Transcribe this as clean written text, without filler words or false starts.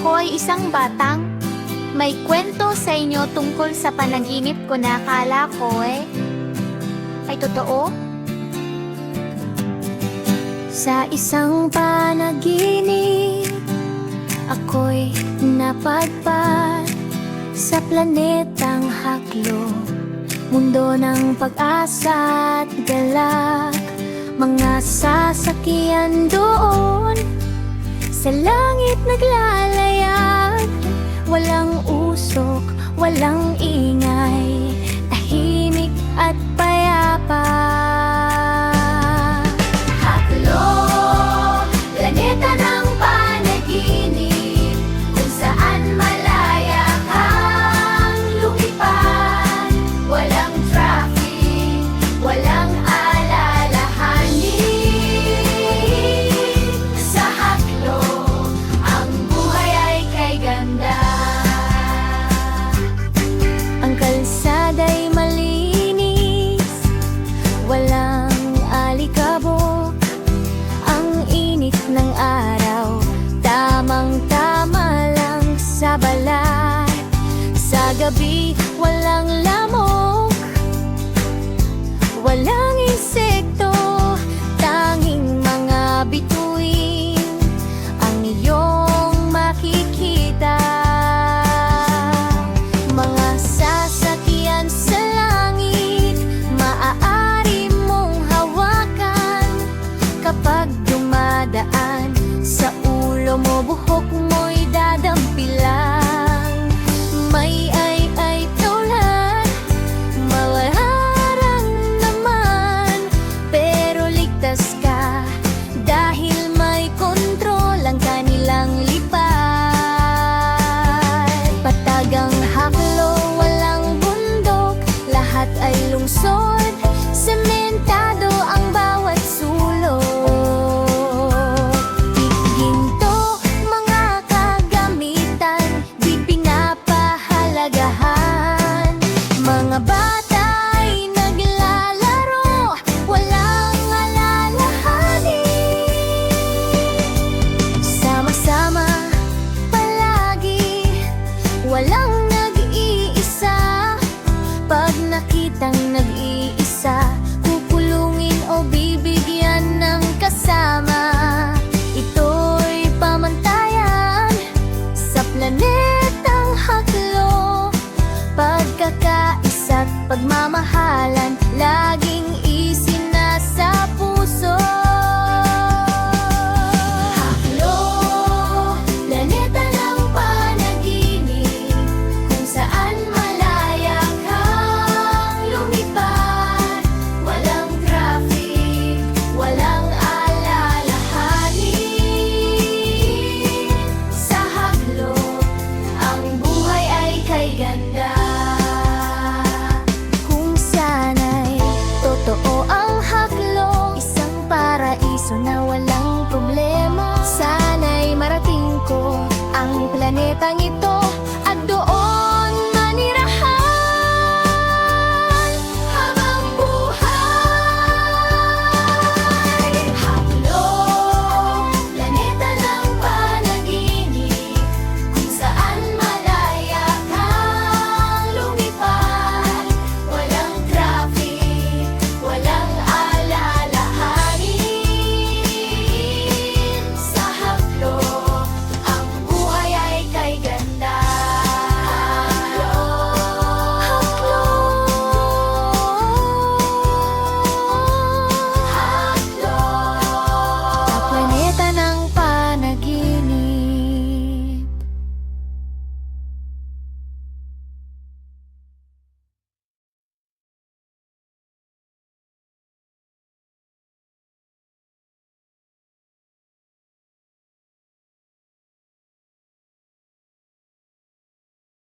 Ako ay isang batang may kwento sa inyo tungkol sa panaginip ko na akala ko ay totoo. Sa isang panaginip, ako'y napadpad sa planetang Haklo, mundo ng pag-asa at galak. Mga sasakyan doon sa langit naglalayag, walang usok, walang ingay, tahimik at payapa. Haklo, planeta ng panaginip, kung saan malaya kang lumipad. Walang traffic, walang alalahanin. Sa Haklo, ang buhay ay kay ganda. Ang kalsada'y malinis, walang alikabok. Ang init ng araw, tamang-tama lang sa balat. Sa gabi, walang